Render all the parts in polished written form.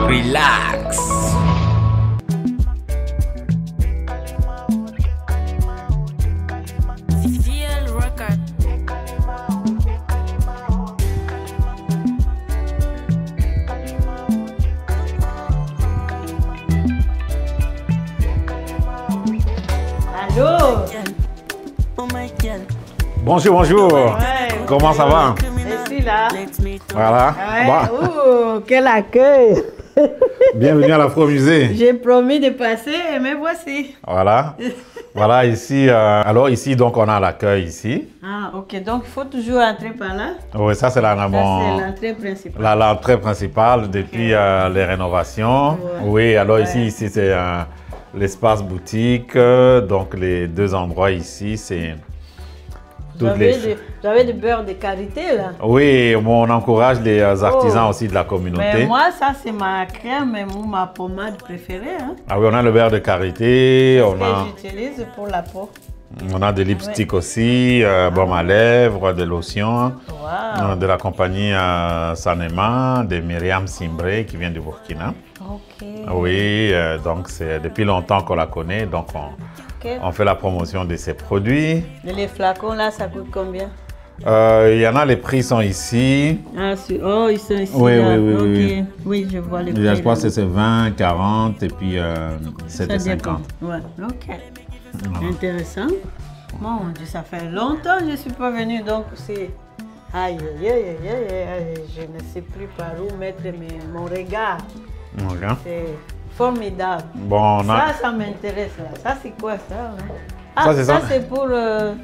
Relax. Allô? Bonjour, bonjour. Ouais, Comment ça va? je suis là. Voilà. Ouais. Bon. Oh, quel accueil! Bienvenue à l'Afro-Musée. J'ai promis de passer, mais voici. Voilà. Voilà, ici, alors ici, donc, on a l'accueil ici. Ah, ok. Donc, il faut toujours entrer par là. Oui, ça, c'est Ça, c'est l'entrée principale. l'entrée principale depuis les rénovations. Ouais. Oui, alors Ouais. ici c'est l'espace boutique. Donc, les deux endroits ici, c'est Vous avez du beurre de qualité, là. Oui, bon, on encourage les artisans Oh. aussi de la Mais communauté. moi, ça, c'est ma crème ou ma pommade préférée. Hein, Ah oui, on a le beurre de karité, que j'utilise pour la peau. on a des lipsticks aussi, baume à lèvres, des lotions, Wow. de la compagnie Sanema, de Myriam Simbré qui vient du Burkina. Ok. Oui, donc c'est depuis longtemps qu'on la connaît, donc Ok. on fait la promotion de ses produits. Et les flacons, là, ça coûte combien? Il y en a, les prix sont ici. Ah, oh, ils sont ici. Oui, là. oui, oui, Ok. oui. Oui, je vois les Je prix. crois que c'est 20, 40 et puis Ça 7,50. dépend. Ouais, ok. Intéressant. Mon Dieu, ça fait longtemps que je ne suis pas venue, donc c'est... Aïe, aïe, aïe, aïe, aïe, aïe, je ne sais plus par où mettre mon regard. Voilà. C'est formidable. Bon, on a... Ça m'intéresse là. Ça, c'est quoi ça? Hein? Ah, Ça, c'est ça. c'est pour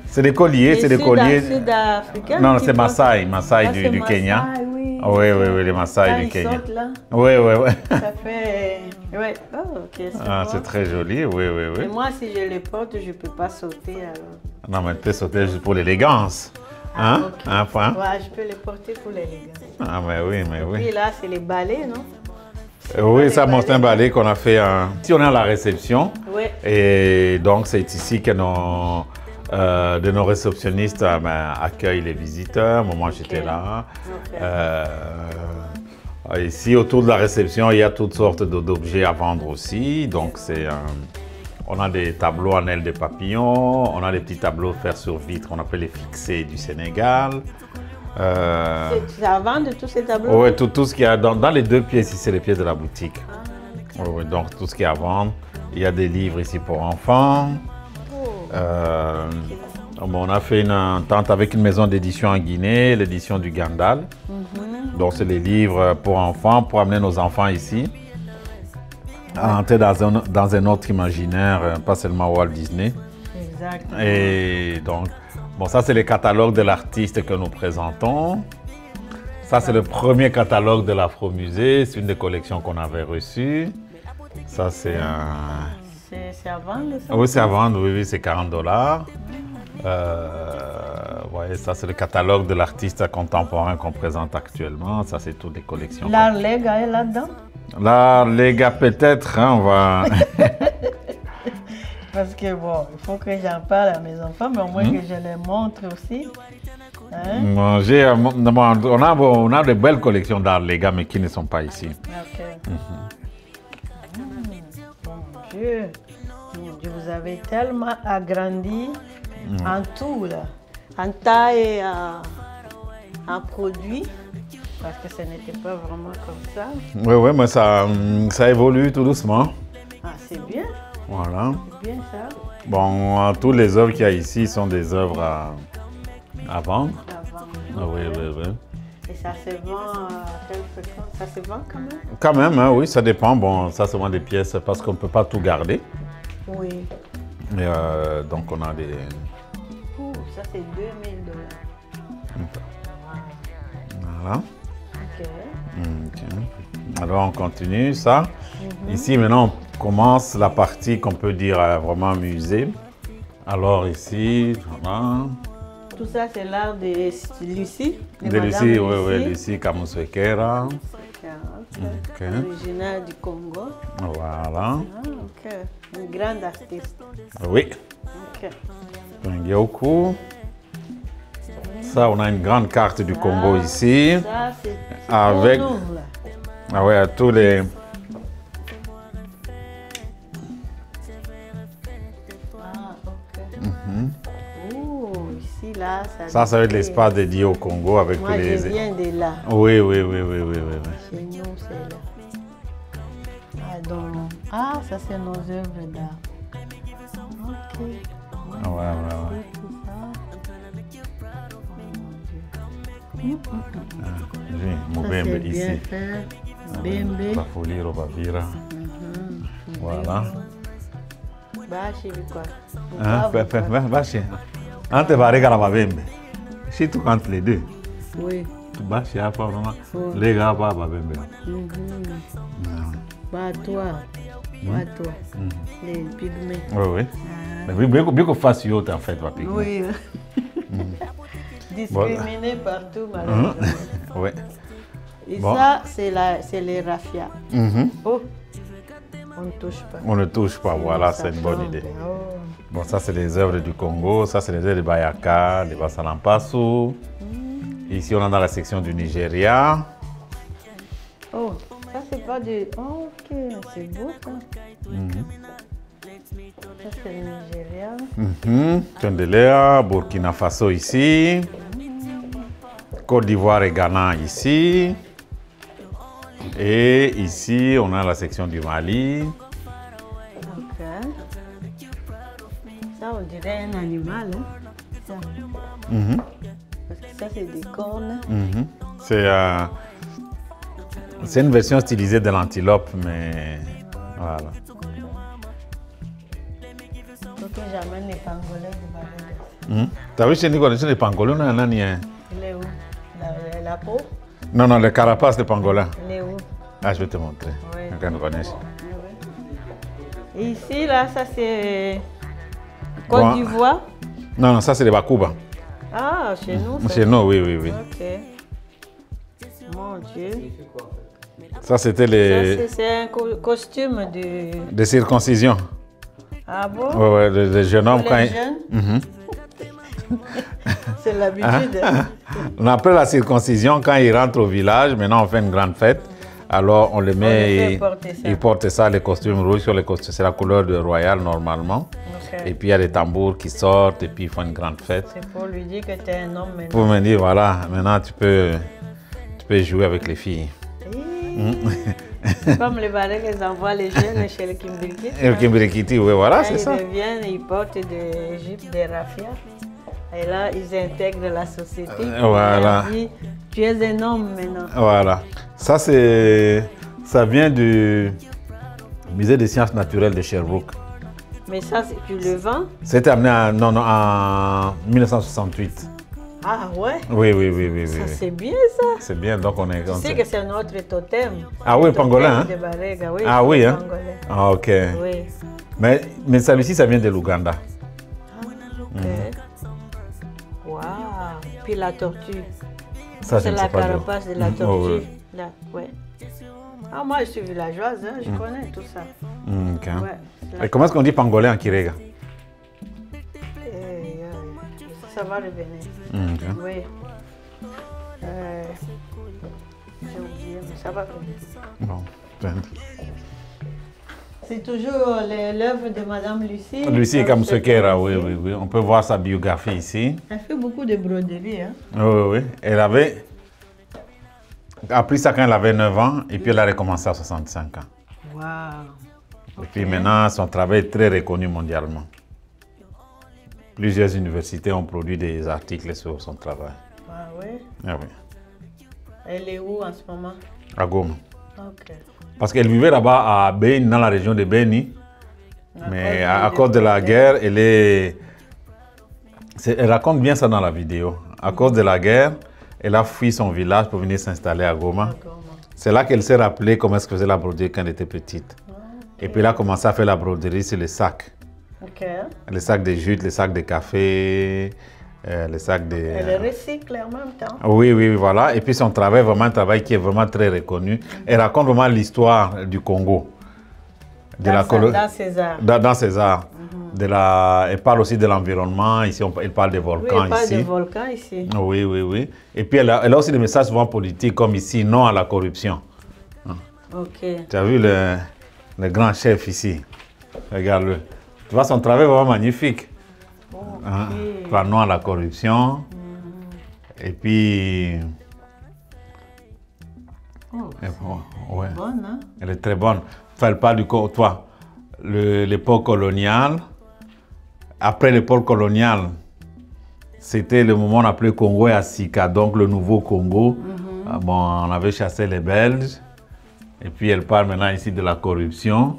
C'est des colliers, c'est des colliers. Sud-africains. Non, qui c'est portent- Maasai Ah, du c'est Kenya. Maasai, oui. Oui, oui, oui, les Maasai Quand du ils Kenya. sautent, là, Oui, oui, oui. ça fait... Ouais. Oh, ok, Ah, bon. c'est très joli, oui, oui, Et oui. moi, si je les porte, je ne peux pas sauter alors. Non, mais tu peux sauter juste pour l'élégance. Hein? Ok. Un point. Ouais, je peux les porter pour l'élégance. Ah, mais oui, mais oui. Puis là, c'est les balais, non? Oui, ça, les c'est un balais. balai qu'on a fait. Ici, on est à la réception. Oui. Et donc, c'est ici que de nos réceptionnistes accueillent les visiteurs. Moi, j'étais là. Ok. Ici, autour de la réception, il y a toutes sortes d'objets à vendre aussi. Donc, on a des tableaux en ailes de papillons, on a des petits tableaux fer sur vitre, on appelle les fixés du Sénégal. C'est à vendre tous ces tableaux? Oui, tout ce qu'il y a dans les deux pièces ici, c'est les pièces de la boutique. Oui, donc, tout ce qu'il y a à vendre. Il y a des livres ici pour enfants. Bon, on a fait une entente avec une maison d'édition en Guinée, l'édition du Gandal. Donc, c'est les livres pour enfants, pour amener nos enfants ici, à entrer dans un autre imaginaire, pas seulement Walt Disney. Exactement. Et donc, bon, ça, c'est le catalogue de l'artiste que nous présentons. Ça, c'est le premier catalogue de l'Afro-Musée. C'est une des collections qu'on avait reçues. Ça, c'est un... C'est à vendre, ça? Oui, c'est à vendre, oui, c'est 40 $. Voyez, ça, c'est le catalogue de l'artiste contemporain qu'on présente actuellement. Ça, c'est toutes les collections. L'art Lega est là-dedans? Là, les gars, peut-être, hein, on va... Parce que bon, il faut que j'en parle à mes enfants, mais au moins que je les montre aussi. Hein? Bon, on a de belles collections d'art, les gars, mais qui ne sont pas ici. Ok. Mon Dieu. Mon Dieu, vous avez tellement agrandi en tout, là. En taille et en produit. Parce que ce n'était pas vraiment comme ça. Oui, oui, mais ça évolue tout doucement. Ah, c'est bien. Voilà. C'est bien ça. Bon, toutes les œuvres qu'il y a ici sont des œuvres à vendre. Avant. Ah oui, oui, oui. Et ça se vend à quelle fréquence? Ça se vend quand même? Quand même, hein, oui, ça dépend. Bon, ça, c'est vraiment des pièces parce qu'on ne peut pas tout garder. Oui. Et, donc, on a des... Ouh, ça c'est 2000 $. Voilà. Ok. Ok. Alors, on continue ça. Ici, maintenant, on commence la partie qu'on peut dire vraiment musée. Alors, ici, voilà. Tout ça, c'est l'art de Lucie. De Lucie, oui, oui, Lucie Kamuswekera. Ok. Originaire du Congo. Voilà. Ah, ok. Une grande artiste. Oui. Ok. Ngyoku. Ça, on a une grande carte du Congo ici. Ça, c'est Avec- pour nous, là. Ah ouais, à tous les... Ah, ok. Oh, ici, là, Ça va être l'espace dédié au Congo avec Moi, tous les... je viens de là. Oui, oui, oui, oui, oui, oui. Chez nous, c'est là. Ah, donc... ah, ça, c'est nos œuvres d'art. Ok. Ouais, ouais, ouais. Mubembe ici. Bembe. Bafuliro bavira. Voilà. Bashi quoi. Bashi. Ante barega la babembe. Si tu comptes les deux. Oui. Bashi a pas vraiment. Les gars pas babembe. Bah toi. Bah toi. Les pygmées. Oui, oui. Mais bien qu'on fasse yote en fait, va pygmée. Oui. Discriminé partout, malheureusement. Oui. Et ça, c'est les raffias. Oh, on ne touche pas. On ne touche pas, voilà, c'est une bonne idée. Oh. Bon, ça, c'est les œuvres du Congo, ça, c'est les œuvres de Bayaka, de Basalampasu. Ici, on est dans la section du Nigeria. Oh, ça, c'est pas du... Oh, ok, c'est beau, ça. Ça, c'est le Nigeria. Tendélea, Burkina Faso ici. Côte d'Ivoire et Ghana ici. Et ici, on a la section du Mali. Ok. Ça, on dirait un animal. Hein? Ça. Parce que ça, c'est des cornes. C'est une version stylisée de l'antilope, mais voilà. Faut que j'amène les pangolins du Barbados. T'as vu chez nous, les pangolins, on en a ni un. Il est où? La peau? Non, non, le carapace de pangolin. Il est où? Ah, je vais te montrer. Oui. Quand on connaît. Et ici, là, ça c'est Côte d'Ivoire. Non, non, ça c'est les Bakuba. Ah, chez nous. Chez nous, oui, oui, oui. Ok. Mon Dieu. Ça c'était les... C'est un costume de circoncision. Ah bon? Oui, ouais, les jeunes hommes Pour quand les jeunes? C'est l'habitude. On appelle la circoncision quand ils rentrent au village. Maintenant, on fait une grande fête. Alors, on les met, ils portent ça, les costumes rouges sur les costumes. C'est la couleur de royal normalement. Okay. Et puis, il y a des tambours qui sortent et puis ils font une grande fête. C'est pour lui dire que tu es un homme maintenant. Pour me dire, voilà, maintenant tu peux jouer avec les filles. Comme les barils qu'ils envoient les jeunes chez le Kimbirikiti. Le Kimbirikiti, oui, voilà, c'est ça. Ils reviennent, ils portent des jupes, des raffias. Et là, ils intègrent la société. Voilà. Dit, tu es un homme maintenant. Voilà. Ça vient du musée des sciences naturelles de Sherbrooke. Mais ça, tu le vends? C'était amené en 1968. Ah ouais? Oui, oui, oui, oui. Ça, oui. c'est bien ça. C'est bien, donc on est... Tu sais que c'est notre totem. Ah oui, pangolin, hein? De Barega, oui, ah oui, hein? pangolin. Ah ok. Oui. Mais celui-ci, ça vient de l'Ouganda. Ok. Waouh. Puis la tortue. Ça, c'est la carapace de la tortue. Oh, oui. Là, ouais. Ah, moi, je suis villageoise, hein? Je connais tout ça. Okay. Ouais, et comment est-ce qu'on dit pangolin en Kirega? Ça va revenir. Okay. Oui. J'ai oublié, mais ça va revenir. Bon. C'est toujours l'œuvre de Madame Lucie. Lucie Kamsekera, oui, oui, oui. On peut voir sa biographie ici. Elle fait beaucoup de broderies. Hein? Oui, oui, oui. Elle avait appris ça quand elle avait 9 ans et puis elle a recommencé à 65 ans. Waouh. Et puis maintenant, son travail est très reconnu mondialement. Plusieurs universités ont produit des articles sur son travail. Ah oui? Ah oui. Elle est où en ce moment? À Goma. Ok. Parce qu'elle vivait là-bas à Beni, dans la région de Beni. Mais à cause de la guerre, elle raconte bien ça dans la vidéo. À cause de la guerre, elle a fui son village pour venir s'installer à Goma. C'est là qu'elle s'est rappelée comment est-ce qu'elle faisait la broderie quand elle était petite. Et puis elle a commencé à faire la broderie sur les sacs. Okay. Les sacs de jute, les sacs de café, les sacs de... Elle recycle en même temps. Oui, oui, voilà. Et puis son travail, vraiment un travail qui est vraiment très reconnu. Elle raconte vraiment l'histoire du Congo. Dans ses arts. Dans ses arts. Elle parle aussi de l'environnement. Ici, elle parle des volcans. Oui, elle parle des volcans ici. Oui, oui, oui. Et puis elle a aussi des messages souvent politiques comme ici, non à la corruption. Ok. Tu as vu le grand chef ici? Regarde-le. Tu vois, son travail est vraiment magnifique. Hein? Planons à la corruption. Et puis... Oh, ouais. bonne, hein? Elle est très bonne. Enfin, elle parle du... Toi, l'époque coloniale. Après l'époque coloniale, c'était le moment appelé Congo et Asika, donc le nouveau Congo. Bon, on avait chassé les Belges. Et puis elle parle maintenant ici de la corruption.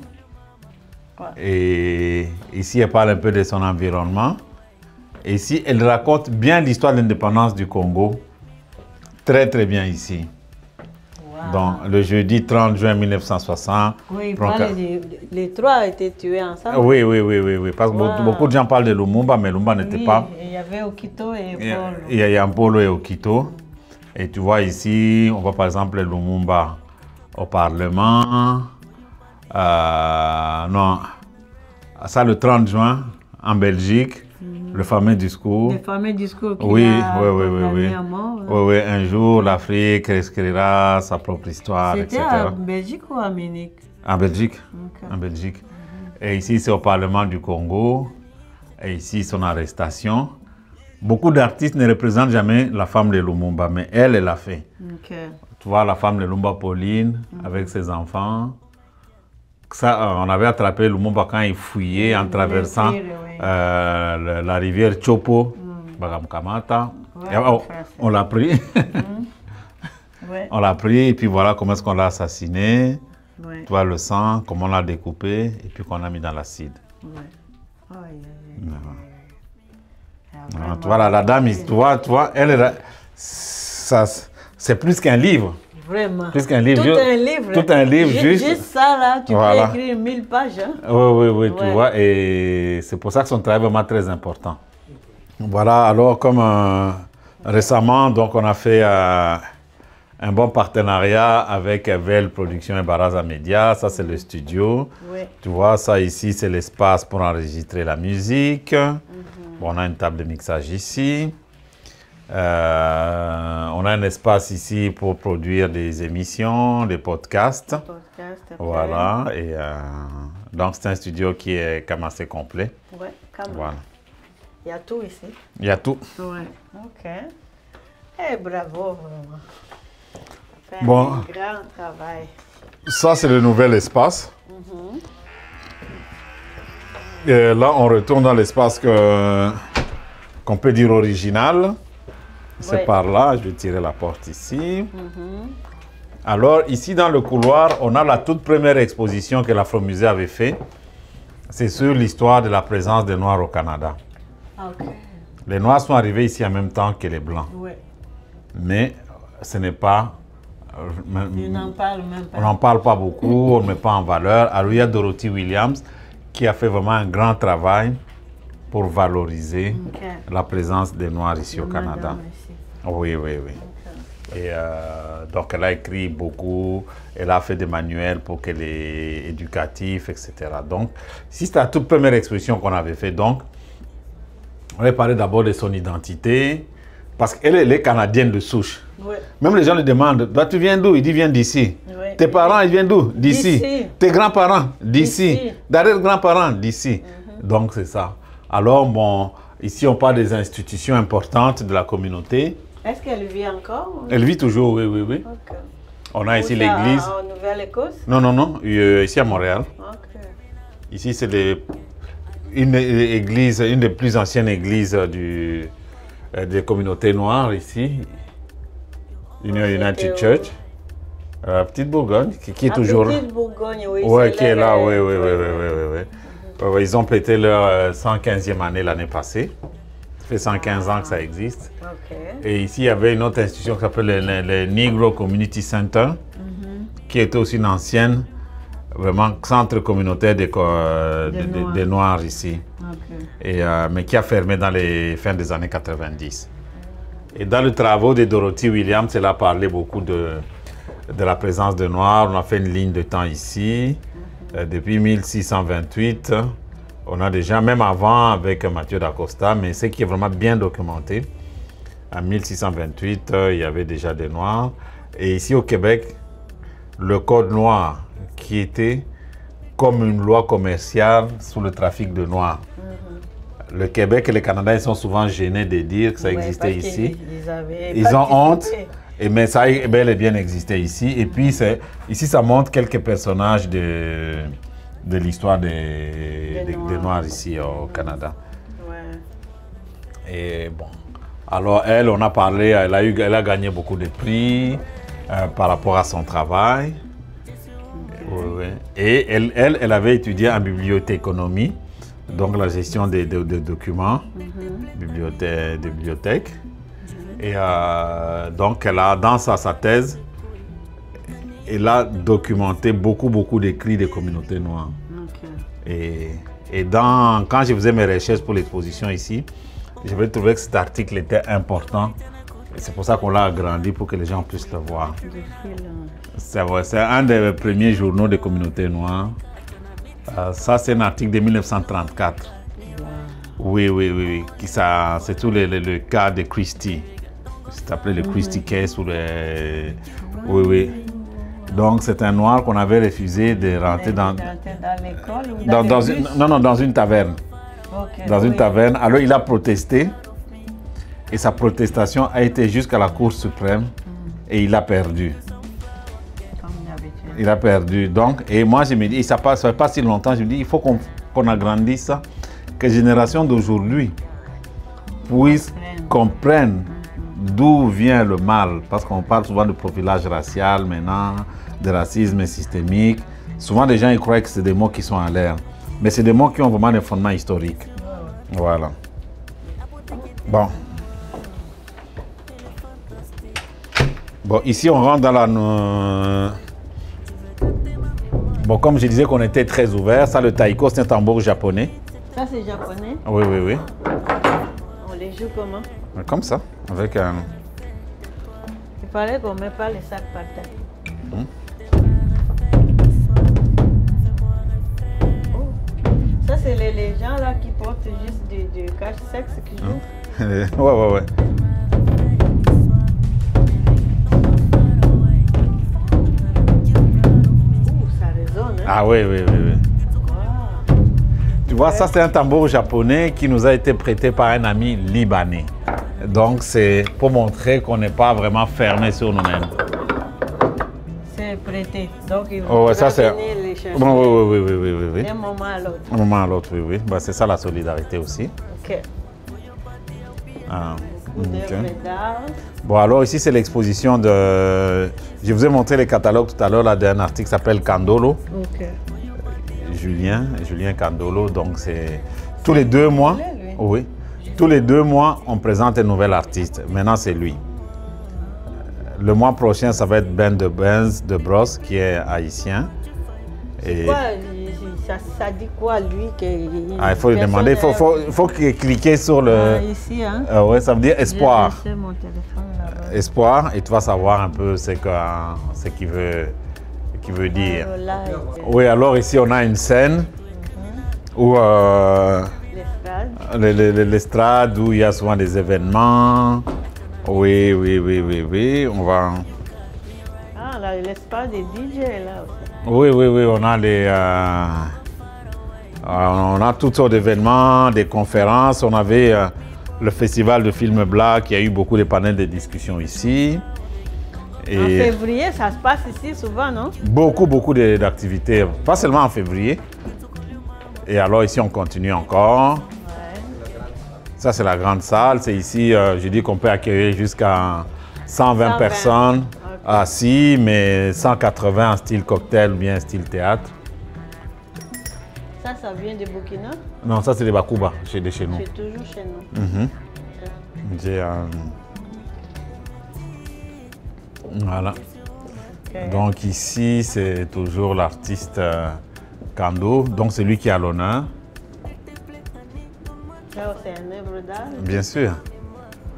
Ouais. Et ici, elle parle un peu de son environnement. Et ici, elle raconte bien l'histoire de l'indépendance du Congo. Très, très bien ici. Wow. Donc, le jeudi 30 juin 1960. Oui, les trois étaient tués ensemble. Oui. Parce que beaucoup de gens parlent de Lumumba, mais Lumumba n'était pas. Il y avait Okito et Paul. Il y a Mpolo et Okito. Et tu vois ici, on voit par exemple Lumumba au Parlement. Non, ça le 30 juin en Belgique. Le fameux discours. Le fameux discours qu'il Oui. à mort. Oui, un jour, l'Afrique écrira sa propre histoire, etc. C'était en Belgique ou en Munich? En Belgique. Okay. En Belgique. Et ici, c'est au Parlement du Congo. Et ici, son arrestation. Beaucoup d'artistes ne représentent jamais la femme de Lumumba, mais elle l'a fait. Okay. Tu vois, la femme de Lumumba, Pauline, avec ses enfants. Ça, on avait attrapé Lumumba quand il fouillait en traversant la rivière Chopo, Bagamkamata. On l'a pris. On l'a pris et puis voilà comment est-ce qu'on l'a assassiné. Tu vois le sang, comment on l'a découpé et puis qu'on a mis dans l'acide. Tu vois, la dame, tu vois, elle, c'est plus qu'un livre. Vraiment. Plus qu'un livre. Tout un livre. Juste ça, là, tu peux écrire 1000 pages. Hein? Oui, tu vois. Et c'est pour ça que son travail est vraiment très important. Voilà, alors comme récemment, donc on a fait un bon partenariat avec Vel Production et Baraza Media. Ça, c'est le studio. Oui. Tu vois, ça ici, c'est l'espace pour enregistrer la musique. Bon, on a une table de mixage ici. On a un espace ici pour produire des émissions, des podcasts. Voilà. Et donc, c'est un studio qui est quand même assez complet. Oui, quand même. Voilà. Il y a tout ici. Il y a tout. Oui. OK. Eh, bravo, vraiment. Bon. Un grand travail. Ça, c'est le nouvel espace. Et là, on retourne dans l'espace qu'on peut dire original. C'est par là, je vais tirer la porte ici. Alors, ici dans le couloir, on a la toute première exposition que l'Afro-Musée avait fait. C'est sur l'histoire de la présence des Noirs au Canada. Okay. Les Noirs sont arrivés ici en même temps que les Blancs. Oui. Mais ce n'est pas... On n'en parle même pas. On n'en parle pas beaucoup, on ne met pas en valeur. Alors, il y a Dorothy Williams qui a fait vraiment un grand travail pour valoriser la présence des Noirs ici au Canada. Oui. Et donc, elle a écrit beaucoup, elle a fait des manuels pour qu'elle est éducatif, etc. Donc, si c'était la toute première exposition qu'on avait fait, donc, on avait parlé d'abord de son identité, parce qu'elle est canadienne de souche. Oui. Même les gens lui demandent, toi, tu viens d'où? Il dit, viens d'ici. Oui. Tes parents, ils viennent d'où? D'ici. Tes grands-parents? D'ici. D'arrière-grands-parents? D'ici. Donc, c'est ça. Alors, bon, ici, on parle des institutions importantes de la communauté. Est-ce qu'elle vit encore? Elle vit toujours, oui. Okay. On a ici l'église. En Nouvelle-Écosse? Non. Ici à Montréal. Okay. Ici, c'est une des plus anciennes églises des communautés noires ici. United Church. Petite Bourgogne, qui est toujours... Petite Bourgogne, oui. Oui, qui est là, oui. Ils ont pété leur 115e année l'année passée. Ça fait 115 ans que ça existe. Okay. Et ici, il y avait une autre institution qui s'appelle le Negro Community Center, qui était aussi une ancienne, vraiment, centre communautaire des Noirs ici. Okay. Mais qui a fermé dans les fins des années 90. Et dans les travaux de Dorothy Williams, elle a parlé beaucoup de la présence de Noirs. On a fait une ligne de temps ici. Depuis 1628, on a déjà, même avant avec Mathieu Dacosta, mais ce qui est vraiment bien documenté, en 1628, il y avait déjà des Noirs. Et ici au Québec, le code noir qui était comme une loi commerciale sur le trafic de noirs. Le Québec et le Canada, ils sont souvent gênés de dire que ça existait ici. Ils ont honte, mais ça a bel et bien existé ici. Et puis, ici, ça montre quelques personnages de l'histoire des Noirs ici au Canada. Ouais. Et bon, alors elle, on a parlé, elle a gagné beaucoup de prix par rapport à son travail. Okay. Ouais. Et elle avait étudié en bibliothéconomie. Donc la gestion des documents, bibliothèque. Et donc elle a, dans sa thèse, elle a documenté beaucoup d'écrits des communautés noires. Okay. Et quand je faisais mes recherches pour l'exposition ici, j'avais trouvé que cet article était important. C'est pour ça qu'on l'a agrandi pour que les gens puissent le voir. C'est vrai, c'est un des premiers journaux des communautés noires. Ça, c'est un article de 1934. Wow. Oui. C'est tout le cas de Christie. C'est appelé le Christie Case. Oui. Donc, c'est un noir qu'on avait refusé de rentrer dans l'école ou dans une taverne. Okay, dans une taverne. Alors, il a protesté. Et sa protestation a été jusqu'à la Cour suprême. Et il a perdu. Il a perdu. Donc, et moi, je me dis, ça fait pas si longtemps, je me dis, il faut qu'on agrandisse ça, que la génération d'aujourd'hui puisse comprendre d'où vient le mal. Parce qu'on parle souvent de profilage racial maintenant, de racisme systémique. Souvent, les gens ils croient que c'est des mots qui sont en l'air. Mais c'est des mots qui ont vraiment des fondements historiques. Voilà. Bon. Bon, ici, on rentre dans la... Bon, comme je disais qu'on était très ouvert, ça, le taiko, c'est un tambour japonais. Ça, c'est japonais? Oui. On les joue comment? Comme ça, avec un... Il fallait qu'on ne mette pas les sacs par terre. Oh. Ça, c'est les gens là qui portent juste du cache-sexe qui jouent? Ouais. Ah oui. Wow. Tu vois, ça c'est un tambour japonais qui nous a été prêté par un ami libanais. Donc c'est pour montrer qu'on n'est pas vraiment fermé sur nous-mêmes. C'est prêté. Donc il faut venir les chercher. Oui. D'un moment à l'autre. Un moment à l'autre, oui. Bah, c'est ça la solidarité aussi. Ok. Okay. Bon, alors ici c'est l'exposition de... Je vous ai montré les catalogues tout à l'heure d'un article qui s'appelle Candolo. Okay. Julien Candolo. Donc c'est tous les 2 mois. Oui. Tous les 2 mois, on présente un nouvel artiste. Maintenant, c'est lui. Le mois prochain, ça va être Ben de Bros, qui est haïtien. Et... Quoi, ça dit quoi, lui? Il faut lui demander. Il faut cliquer sur le... ici, hein? Oui, ça veut dire espoir. J'ai laissé mon téléphone là-bas. Espoir, et tu vas savoir un peu ce qu'il veut dire. Oui, alors ici, on a une scène où... l'estrade, où il y a souvent des événements. Oui. On va... Ah, là, l'espace des DJ, là aussi. Oui, on a on a toutes sortes d'événements, des conférences. On avait le festival de films black, il y a eu beaucoup de panels de discussion ici. Et en février, ça se passe ici souvent, non? Beaucoup d'activités, pas seulement en février. Et alors ici, on continue encore. Ouais. Ça, c'est la grande salle. C'est ici, je dis qu'on peut accueillir jusqu'à 120 personnes. Assis, mais 180 en style cocktail ou bien style théâtre. Ça vient de Burkina? Non, ça c'est des Bakuba, de chez nous. C'est toujours chez nous. Okay. Voilà. Okay. Donc ici, c'est toujours l'artiste Kando, donc c'est lui qui a l'honneur. C'est une œuvre d'art? Bien sûr.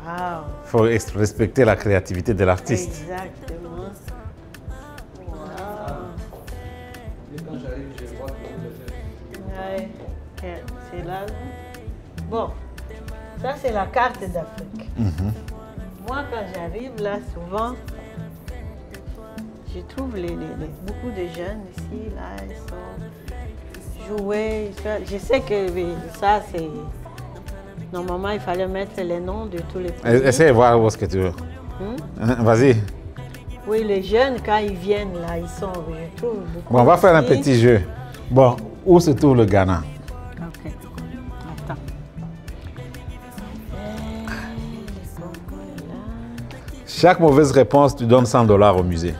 Wow. Il faut respecter la créativité de l'artiste. Exactement. Ouais, c'est là. Bon, ça c'est la carte d'Afrique. Moi, quand j'arrive là, souvent, je trouve beaucoup de jeunes ici, là, ils sont joués. Je sais que ça, c'est... Normalement, il fallait mettre les noms de tous les pays. Essaye de voir où est-ce que tu veux. Vas-y. Oui, les jeunes, quand ils viennent là, ils sont, je trouve, beaucoup. Bon, on va faire un petit jeu. Bon, où se trouve le Ghana? Ok. Attends. Chaque mauvaise réponse, tu donnes 100 $ au musée.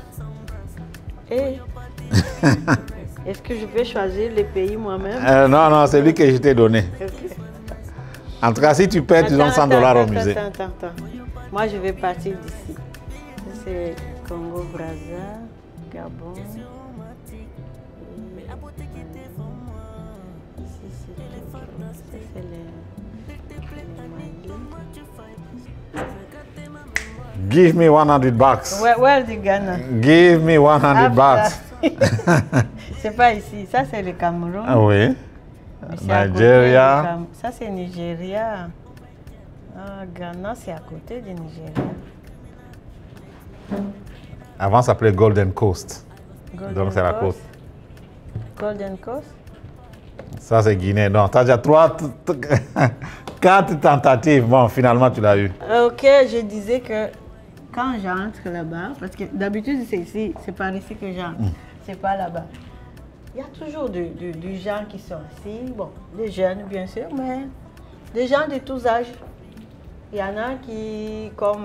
Est-ce que je peux choisir les pays moi-même? Non, non, c'est lui que je t'ai donné. Okay. En tout cas, si tu perds, tu donnes 100 $ au musée. Attends. Moi, je vais partir d'ici. C'est Congo, Brazza, Gabon. Ici, c'est le Mali. Give me 100 bucks. Where the Ghana? Give me 100 bucks. C'est pas ici. Ça, c'est le Cameroun. Ah oui. Nigeria. Ça, c'est Nigeria. Ah, Ghana, c'est à côté du Nigeria. Avant, ça s'appelait Golden Coast. Donc, c'est la côte. Golden Coast? Ça, c'est Guinée. Non, tu as déjà 4 tentatives. Bon, finalement, tu l'as eu. Ok, je disais que quand j'entre là-bas, parce que d'habitude, c'est ici, c'est par ici que j'entre, c'est pas là-bas. Il y a toujours des gens qui sont ici, bon, des jeunes, bien sûr, mais des gens de tous âges. Il y en a qui, comme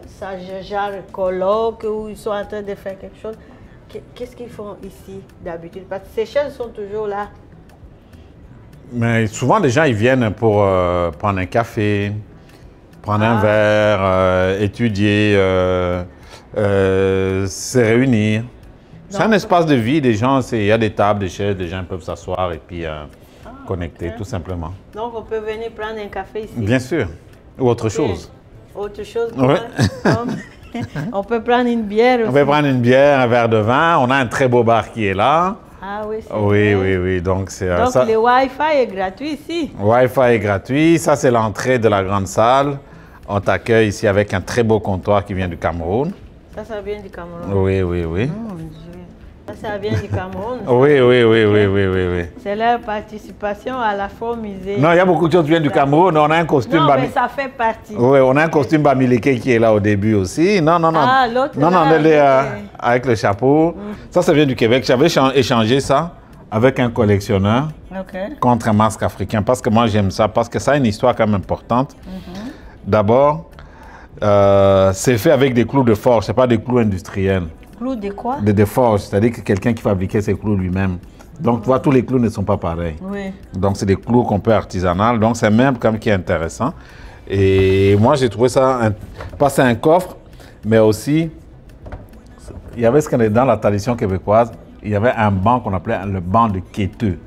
ça, genre colloque, où ils sont en train de faire quelque chose. Qu'est-ce qu'ils font ici d'habitude? Parce que ces chaînes sont toujours là. Mais souvent, les gens, ils viennent pour prendre un café, prendre un verre, étudier, se réunir. C'est un espace de vie des gens. Il y a des tables, des chaises, les gens peuvent s'asseoir et puis connecter, tout simplement. Donc, on peut venir prendre un café ici? Bien sûr. Ou autre chose. Autre chose? Ouais. On peut prendre une bière aussi. On peut prendre une bière, un verre de vin. On a un très beau bar qui est là. Ah oui, c'est Oui, vrai. oui. Donc, le Wi-Fi est gratuit ici? Wi-Fi est gratuit. Ça, c'est l'entrée de la grande salle. On t'accueille ici avec un très beau comptoir qui vient du Cameroun. Ça vient du Cameroun? Oui. Oh, mon Dieu. Ça vient du Cameroun? Oui. C'est leur participation à l'Afro-Musée. Non, il y a beaucoup de choses qui viennent du Cameroun. On a un costume... Non, mais ça fait partie. Oui, on a un costume Bamileke qui est là au début aussi. Non. Ah, l'autre Non, là, elle est avec le chapeau. Ça vient du Québec. J'avais échangé ça avec un collectionneur contre un masque africain. Parce que moi, j'aime ça. Parce que ça a une histoire quand même importante. D'abord, c'est fait avec des clous de forge. Ce n'est pas des clous industriels. Clous de quoi? De forge, c'est-à-dire que quelqu'un qui fabriquait ses clous lui-même. Donc, tu vois, tous les clous ne sont pas pareils. Oui. Donc, c'est des clous qu'on peut artisanal. Donc, c'est même comme qui est intéressant. Et moi, j'ai trouvé ça, pas c'est un coffre, mais aussi, il y avait ce qu'on est dans la tradition québécoise, il y avait un banc qu'on appelait le banc de quêteux.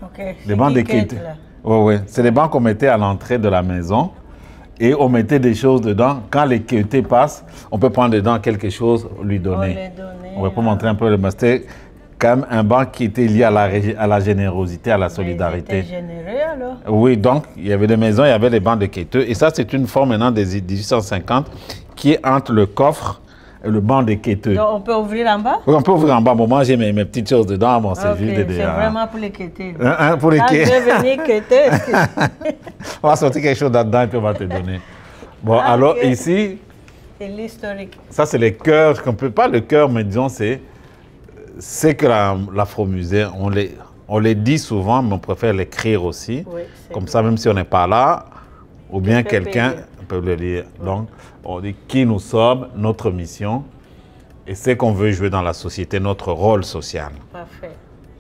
Ok. Les bancs de quêteux. Oui. C'est des bancs qu'on mettait à l'entrée de la maison. Et on mettait des choses dedans. Quand les quêtés passent, on peut prendre dedans quelque chose, lui donner. On va pas montrer un peu le c'était quand même un banc qui était lié à la générosité, à la solidarité. C'était généreux alors? Oui, donc il y avait des maisons, il y avait des bancs de quêteux. Et ça, c'est une forme maintenant des 1850 qui est entre le coffre et le banc des quêteux. Donc on peut ouvrir en bas? Oui, on peut ouvrir en bas. Bon, moi, j'ai mes petites choses dedans. Bon, c'est juste des... C'est vraiment pour les quêtés. Pour les quêtés. Je vais venir quêter. On va sortir quelque chose là-dedans et puis on va te donner. Bon, alors ici... C'est l'historique. Ça, c'est les cœurs, qu'on peut pas le cœur, mais disons, c'est que l'Afro-Musée, on les dit souvent, mais on préfère l'écrire aussi. Oui, comme ça, même si on n'est pas là, ou bien quelqu'un peut le lire. Donc, on dit qui nous sommes, notre mission, et ce qu'on veut jouer dans la société, notre rôle social. Parfait.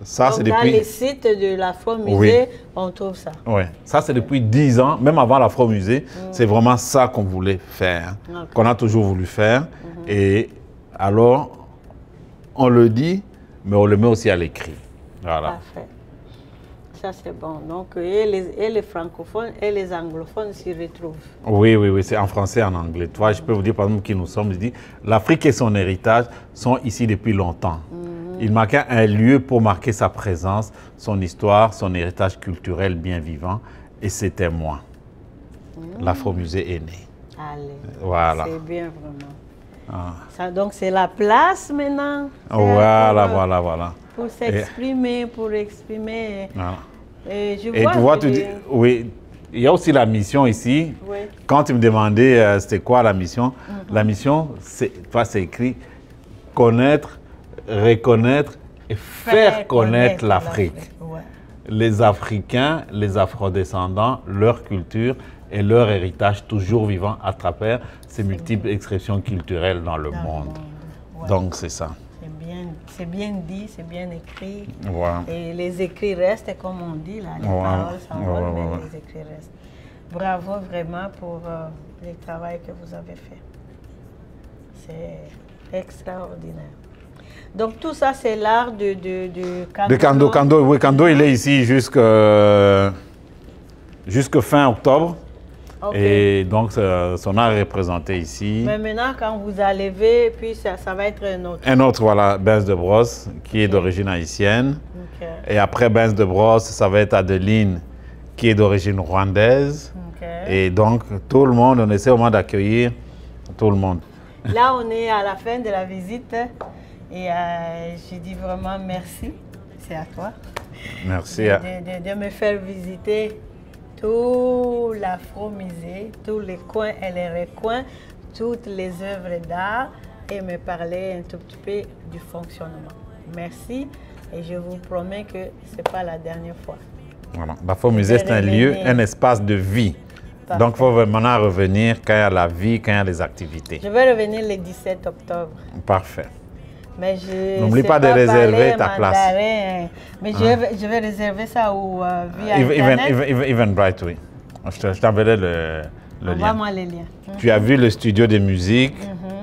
Ça, donc, dans les sites de l'Afro-Musée, on trouve ça. Oui, ça c'est depuis 10 ans, même avant l'Afro-Musée, c'est vraiment ça qu'on voulait faire, qu'on a toujours voulu faire. Et alors, on le dit, mais on le met aussi à l'écrit. Voilà. Parfait. Ça c'est bon. Donc, et les francophones et les anglophones s'y retrouvent. Oui, c'est en français et en anglais. Tu vois, je peux vous dire par exemple qui nous sommes. Je dis, l'Afrique et son héritage sont ici depuis longtemps. Il marquait un lieu pour marquer sa présence, son histoire, son héritage culturel bien vivant. Et c'était moi. L'Afro-Musée est né. Allez, voilà. C'est bien vraiment. Ça, donc c'est la place maintenant. Voilà. Pour s'exprimer, pour exprimer. Et tu vois, oui, il y a aussi la mission ici. Oui. Quand tu me demandais c'était quoi la mission, la mission, c'est écrit connaître, reconnaître et faire connaître l'Afrique. Ouais. Les Africains, les Afrodescendants, leur culture et leur héritage toujours vivant à travers ces multiples expressions culturelles dans le monde. Ouais. Donc c'est ça. C'est bien dit, c'est bien écrit. Ouais. Et les écrits restent, comme on dit, là. Les paroles s'envolent, mais les écrits restent. Bravo vraiment pour le travail que vous avez fait. C'est extraordinaire. Donc tout ça, c'est l'art de Kando. De Kando. Kando, oui, Kando, il est ici jusqu'à fin octobre. Okay. Et donc, son art est représenté ici. Mais maintenant, quand vous enlevez, puis ça va être un autre. Un autre, voilà, Benz de Brosse, qui est d'origine haïtienne. Okay. Et après Benz de Brosse, ça va être Adeline, qui est d'origine rwandaise. Okay. Et donc, tout le monde, on essaie au moins d'accueillir tout le monde. Là, on est à la fin de la visite. Et je dis vraiment merci. C'est à toi. Merci. De me faire visiter tout l'Afro-musée, tous les coins et les recoins, toutes les œuvres d'art et me parler un tout petit peu du fonctionnement. Merci et je vous promets que ce n'est pas la dernière fois. Voilà. L'Afro-musée, c'est un lieu, un espace de vie. Parfait. Donc, il faut vraiment revenir quand il y a la vie, quand il y a les activités. Je vais revenir le 17 octobre. Parfait. Mais je n'oublie pas de réserver ta place. Mais je vais réserver ça via Internet. Eventbrite, oui. Je t'enverrai le lien. Envoie-moi les liens. Tu as vu le studio de musique,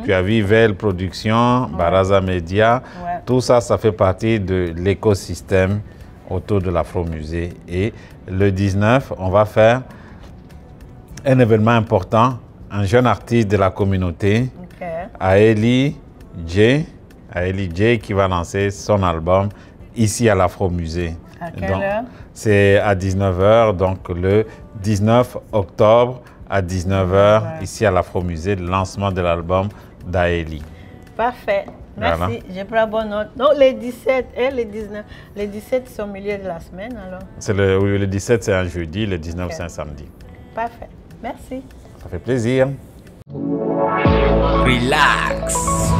tu as vu Vel Production, Baraza Media. Ouais. Tout ça, ça fait partie de l'écosystème autour de l'Afro-musée. Et le 19, on va faire un événement important. Un jeune artiste de la communauté, Aélie J, qui va lancer son album ici à l'Afro-musée. À quelle heure? C'est à 19h, donc le 19 octobre à 19h, ici à l'Afro-musée, le lancement de l'album d'Aélie. Parfait. Merci. Voilà. Je prends bonne note. Non, les 17 et les 19. Les 17 sont au milieu de la semaine, alors? Le 17, c'est un jeudi, le 19, c'est un samedi. Parfait. Merci. Ça fait plaisir. Relax.